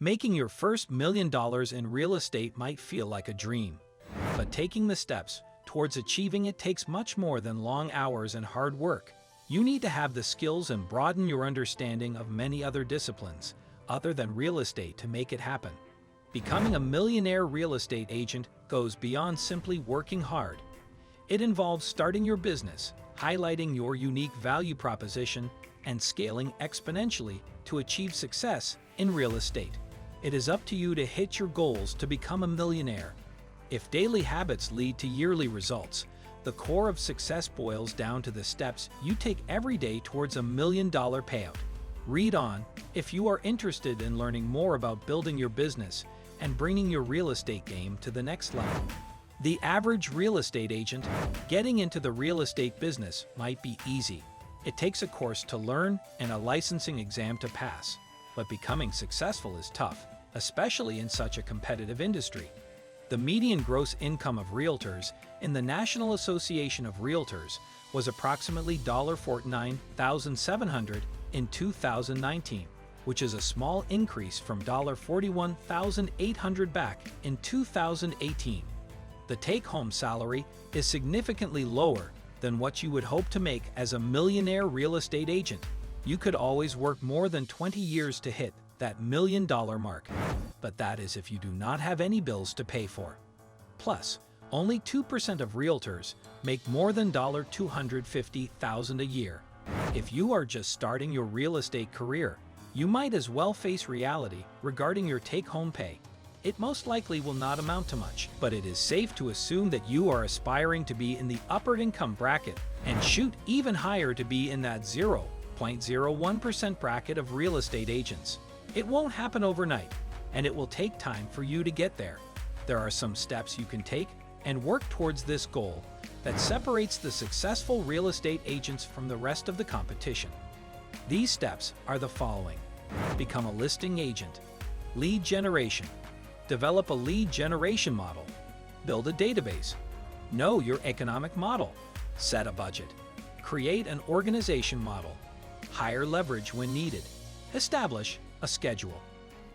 Making your first $1 million in real estate might feel like a dream, but taking the steps towards achieving it takes much more than long hours and hard work. You need to have the skills and broaden your understanding of many other disciplines other than real estate to make it happen. Becoming a millionaire real estate agent goes beyond simply working hard. It involves starting your business, highlighting your unique value proposition, and scaling exponentially to achieve success in real estate. It is up to you to hit your goals to become a millionaire. If daily habits lead to yearly results, the core of success boils down to the steps you take every day towards $1 million payout. Read on if you are interested in learning more about building your business and bringing your real estate game to the next level. The average real estate agent getting into the real estate business might be easy. It takes a course to learn and a licensing exam to pass, but becoming successful is tough, especially in such a competitive industry. The median gross income of realtors in the National Association of Realtors was approximately $49,700 in 2019, which is a small increase from $41,800 back in 2018. The take-home salary is significantly lower than what you would hope to make as a millionaire real estate agent. You could always work more than 20 years to hit that $1 million mark, but that is if you do not have any bills to pay for. Plus, only 2% of realtors make more than $250,000 a year. If you are just starting your real estate career, you might as well face reality regarding your take-home pay. It most likely will not amount to much, but it is safe to assume that you are aspiring to be in the upper income bracket and shoot even higher to be in that 0.01% bracket of real estate agents. It won't happen overnight, and it will take time for you to get there. There are some steps you can take and work towards this goal that separates the successful real estate agents from the rest of the competition. These steps are the following. Become a listing agent. Lead generation. Develop a lead generation model. Build a database. Know your economic model. Set a budget. Create an organization model. Hire leverage when needed. Establish a schedule.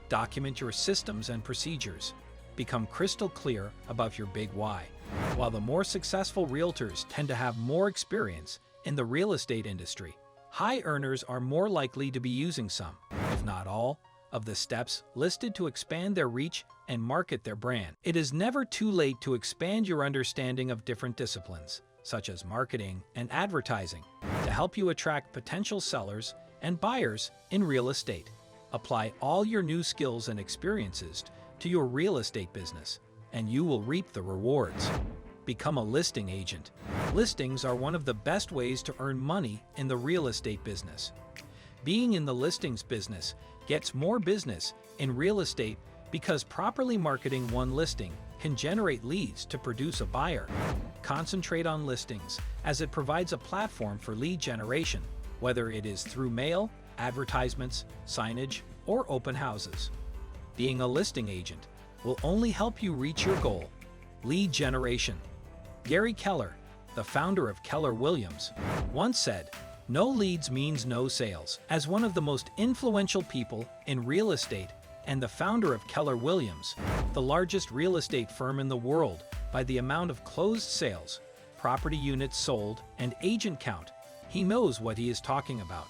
Document your systems and procedures. Become crystal clear about your big why. While the more successful realtors tend to have more experience in the real estate industry, high earners are more likely to be using some, if not all, of the steps listed to expand their reach and market their brand. It is never too late to expand your understanding of different disciplines, such as marketing and advertising, to help you attract potential sellers and buyers in real estate. Apply all your new skills and experiences to your real estate business, and you will reap the rewards. Become a listing agent. Listings are one of the best ways to earn money in the real estate business. Being in the listings business gets more business in real estate because properly marketing one listing can generate leads to produce a buyer. Concentrate on listings as it provides a platform for lead generation, whether it is through mail, advertisements, signage, or open houses. Being a listing agent will only help you reach your goal. Lead generation. Gary Keller, the founder of Keller Williams, once said, "No leads means no sales." As one of the most influential people in real estate and the founder of Keller Williams, the largest real estate firm in the world by the amount of closed sales, property units sold, and agent count, he knows what he is talking about.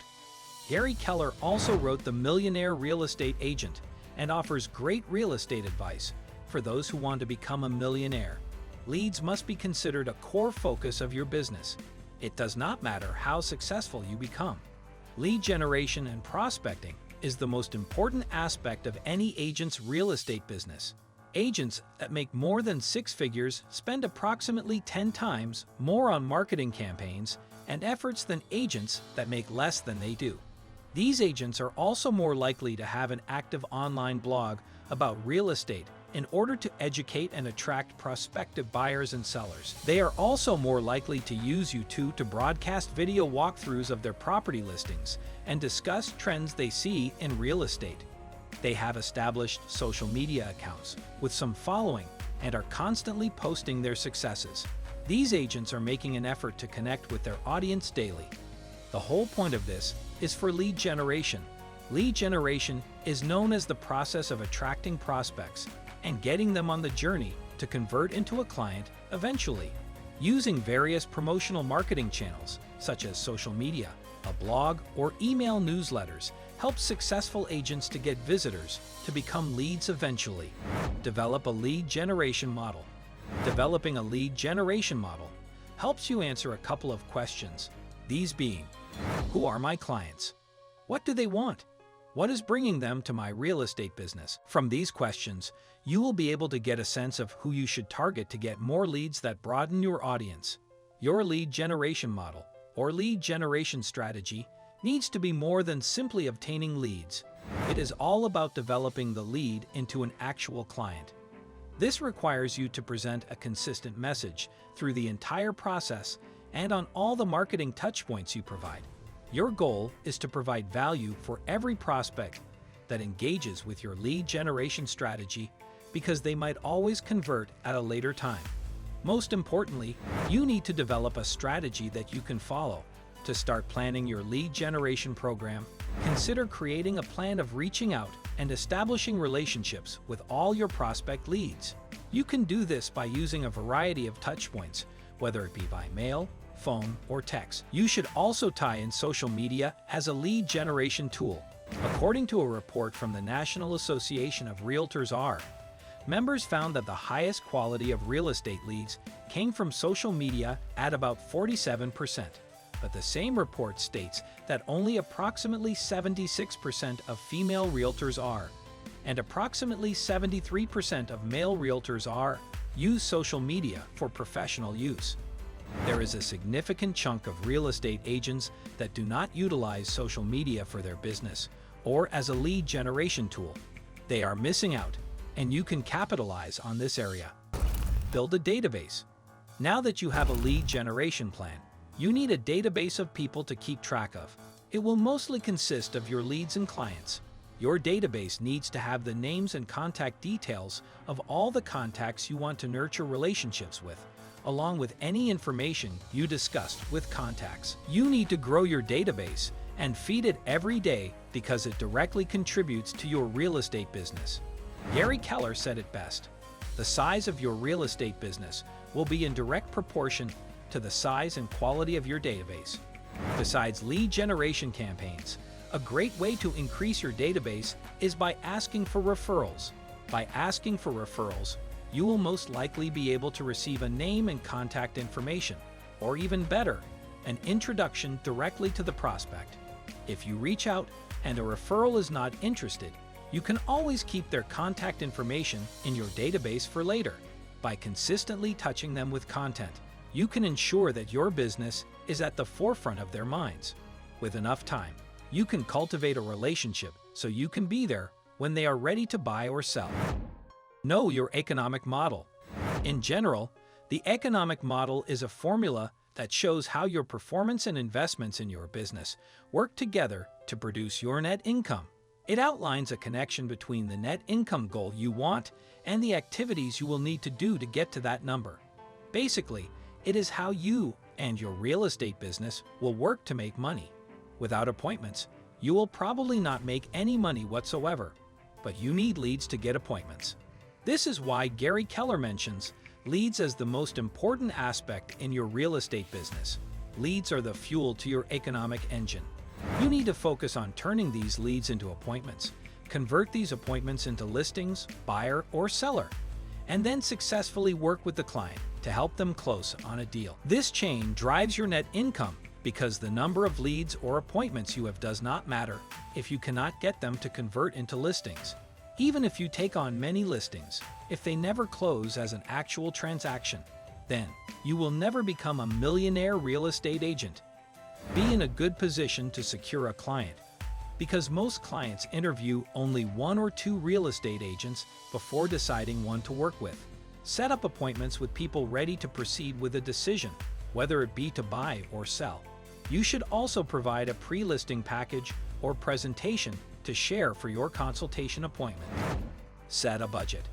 Gary Keller also wrote The Millionaire Real Estate Agent and offers great real estate advice for those who want to become a millionaire. Leads must be considered a core focus of your business. It does not matter how successful you become. Lead generation and prospecting is the most important aspect of any agent's real estate business. Agents that make more than 6 figures spend approximately 10 times more on marketing campaigns and efforts than agents that make less than they do. These agents are also more likely to have an active online blog about real estate in order to educate and attract prospective buyers and sellers. They are also more likely to use YouTube to broadcast video walkthroughs of their property listings and discuss trends they see in real estate. They have established social media accounts with some following and are constantly posting their successes. These agents are making an effort to connect with their audience daily. The whole point of this is for lead generation. Lead generation is known as the process of attracting prospects and getting them on the journey to convert into a client eventually. Using various promotional marketing channels, such as social media, a blog, or email newsletters, helps successful agents to get visitors to become leads eventually. Develop a lead generation model. Developing a lead generation model helps you answer a couple of questions, these being: who are my clients? What do they want? What is bringing them to my real estate business? From these questions, you will be able to get a sense of who you should target to get more leads that broaden your audience. Your lead generation model, or lead generation strategy, needs to be more than simply obtaining leads. It is all about developing the lead into an actual client. This requires you to present a consistent message through the entire process and on all the marketing touchpoints you provide. Your goal is to provide value for every prospect that engages with your lead generation strategy, because they might always convert at a later time. Most importantly, you need to develop a strategy that you can follow. To start planning your lead generation program, consider creating a plan of reaching out and establishing relationships with all your prospect leads. You can do this by using a variety of touchpoints, whether it be by mail, phone, or text. You should also tie in social media as a lead generation tool. According to a report from the National Association of Realtors members found that the highest quality of real estate leads came from social media at about 47%. But the same report states that only approximately 76% of female realtors and approximately 73% of male realtors use social media for professional use. There is a significant chunk of real estate agents that do not utilize social media for their business or as a lead generation tool. They are missing out, and you can capitalize on this area. Build a database. Now that you have a lead generation plan, you need a database of people to keep track of. It will mostly consist of your leads and clients. Your database needs to have the names and contact details of all the contacts you want to nurture relationships with, along with any information you discussed with contacts. You need to grow your database and feed it every day because it directly contributes to your real estate business. Gary Keller said it best: the size of your real estate business will be in direct proportion to the size and quality of your database. Besides lead generation campaigns, a great way to increase your database is by asking for referrals. By asking for referrals, you will most likely be able to receive a name and contact information, or even better, an introduction directly to the prospect. If you reach out and a referral is not interested, you can always keep their contact information in your database for later. By consistently touching them with content, you can ensure that your business is at the forefront of their minds. With enough time, you can cultivate a relationship so you can be there when they are ready to buy or sell. Know your economic model. In general, the economic model is a formula that shows how your performance and investments in your business work together to produce your net income. It outlines a connection between the net income goal you want and the activities you will need to do to get to that number. Basically, it is how you and your real estate business will work to make money. Without appointments, you will probably not make any money whatsoever, but you need leads to get appointments. This is why Gary Keller mentions leads as the most important aspect in your real estate business. Leads are the fuel to your economic engine. You need to focus on turning these leads into appointments, convert these appointments into listings, buyer or seller, and then successfully work with the client to help them close on a deal. This chain drives your net income because the number of leads or appointments you have does not matter if you cannot get them to convert into listings. Even if you take on many listings, if they never close as an actual transaction, then you will never become a millionaire real estate agent. Be in a good position to secure a client, because most clients interview only 1 or 2 real estate agents before deciding one to work with. Set up appointments with people ready to proceed with a decision, whether it be to buy or sell. You should also provide a pre-listing package or presentation to share for your consultation appointment. Set a budget.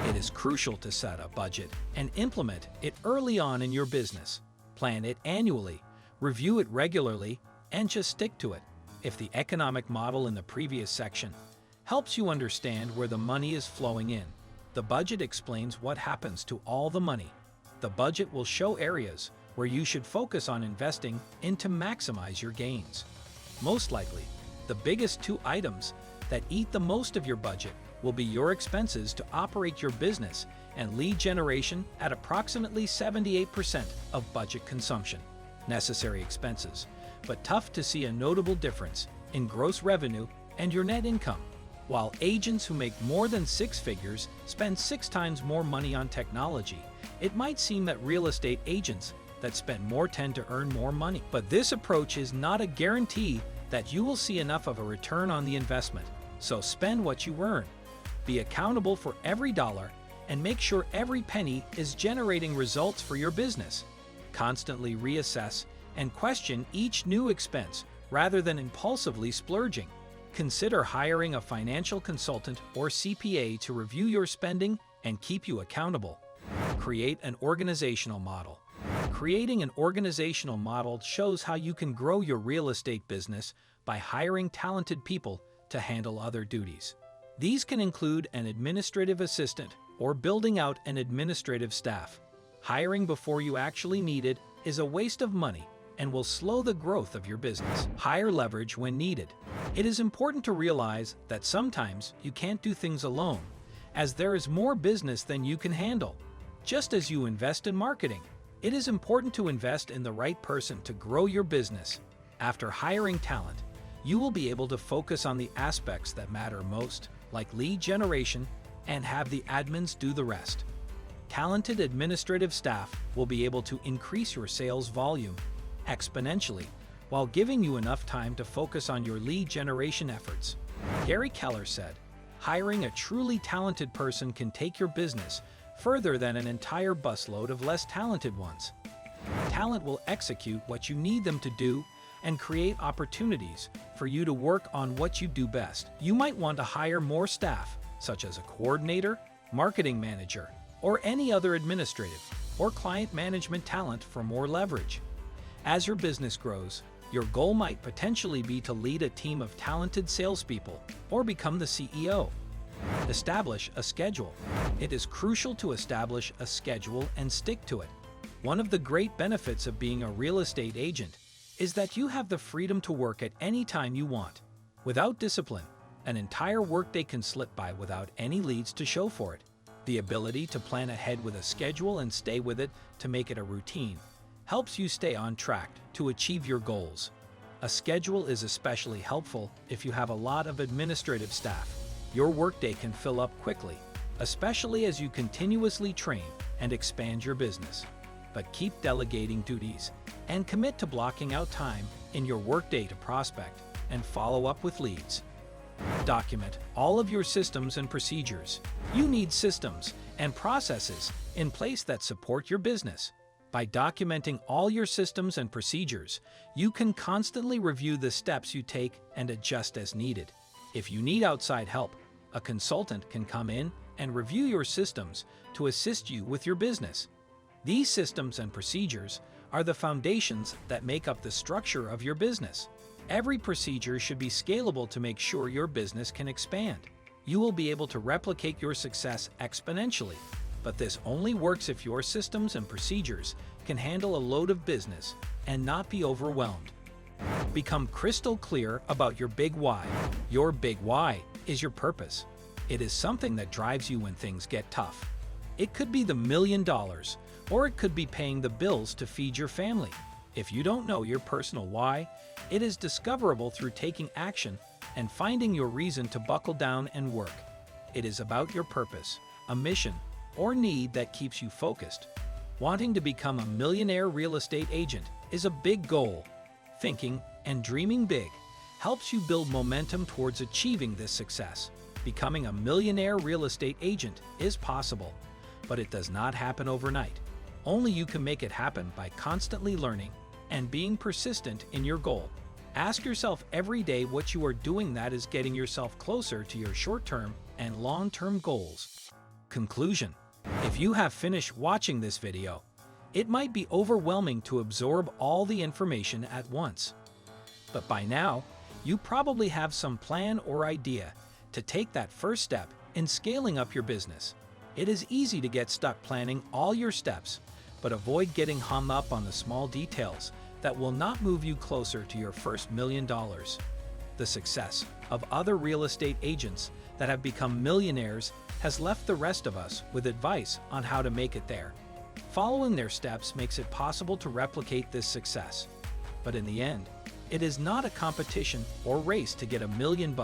It is crucial to set a budget and implement it early on in your business. Plan it annually, review it regularly, and just stick to it. If the economic model in the previous section helps you understand where the money is flowing in. The budget explains what happens to all the money. The budget will show areas where you should focus on investing in to maximize your gains. Most likely, the biggest two items that eat the most of your budget will be your expenses to operate your business and lead generation at approximately 78% of budget consumption. Necessary expenses, but tough to see a notable difference in gross revenue and your net income. While agents who make more than six figures spend 6 times more money on technology, it might seem that real estate agents that spend more tend to earn more money. But this approach is not a guarantee that you will see enough of a return on the investment. So spend what you earn. Be accountable for every dollar and make sure every penny is generating results for your business. Constantly reassess and question each new expense rather than impulsively splurging. Consider hiring a financial consultant or CPA to review your spending and keep you accountable. Create an organizational model. Creating an organizational model shows how you can grow your real estate business by hiring talented people to handle other duties. These can include an administrative assistant or building out an administrative staff. Hiring before you actually need it is a waste of money and will slow the growth of your business. Hire leverage when needed. It is important to realize that sometimes you can't do things alone, as there is more business than you can handle. Just as you invest in marketing, it is important to invest in the right person to grow your business. After hiring talent, you will be able to focus on the aspects that matter most, like lead generation, and have the admins do the rest. Talented administrative staff will be able to increase your sales volume exponentially while giving you enough time to focus on your lead generation efforts. Gary Keller said, "Hiring a truly talented person can take your business further than an entire busload of less talented ones." Talent will execute what you need them to do and create opportunities for you to work on what you do best. You might want to hire more staff, such as a coordinator, marketing manager, or any other administrative or client management talent for more leverage. As your business grows, your goal might potentially be to lead a team of talented salespeople or become the CEO. Establish a schedule. It is crucial to establish a schedule and stick to it. One of the great benefits of being a real estate agent is that you have the freedom to work at any time you want. Without discipline, an entire workday can slip by without any leads to show for it. The ability to plan ahead with a schedule and stay with it to make it a routine helps you stay on track to achieve your goals. A schedule is especially helpful if you have a lot of administrative staff. Your workday can fill up quickly, especially as you continuously train and expand your business. But keep delegating duties and commit to blocking out time in your workday to prospect and follow up with leads. Document all of your systems and procedures. You need systems and processes in place that support your business. By documenting all your systems and procedures, you can constantly review the steps you take and adjust as needed. If you need outside help, a consultant can come in and review your systems to assist you with your business. These systems and procedures are the foundations that make up the structure of your business. Every procedure should be scalable to make sure your business can expand. You will be able to replicate your success exponentially, but this only works if your systems and procedures can handle a load of business and not be overwhelmed. Become crystal clear about your big why. Your big why is your purpose. It is something that drives you when things get tough. It could be the $1 million, or it could be paying the bills to feed your family. If you don't know your personal why, it is discoverable through taking action and finding your reason to buckle down and work. It is about your purpose, a mission, or need that keeps you focused. Wanting to become a millionaire real estate agent is a big goal. Thinking and dreaming big helps you build momentum towards achieving this success. Becoming a millionaire real estate agent is possible, but it does not happen overnight. Only you can make it happen by constantly learning and being persistent in your goal. Ask yourself every day what you are doing that is getting yourself closer to your short-term and long-term goals. Conclusion: if you have finished watching this video, it might be overwhelming to absorb all the information at once. But by now, you probably have some plan or idea to take that first step in scaling up your business. It is easy to get stuck planning all your steps, but avoid getting hung up on the small details that will not move you closer to your first $1 million. The success of other real estate agents that have become millionaires has left the rest of us with advice on how to make it there. Following their steps makes it possible to replicate this success. But in the end, it is not a competition or race to get $1 million.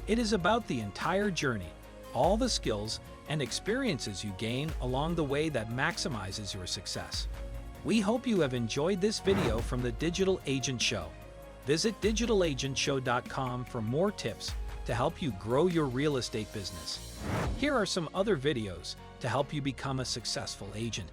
It is about the entire journey, all the skills and experiences you gain along the way that maximizes your success. We hope you have enjoyed this video from the Digital Agent Show. Visit digitalagentshow.com for more tips to help you grow your real estate business. Here are some other videos to help you become a successful agent.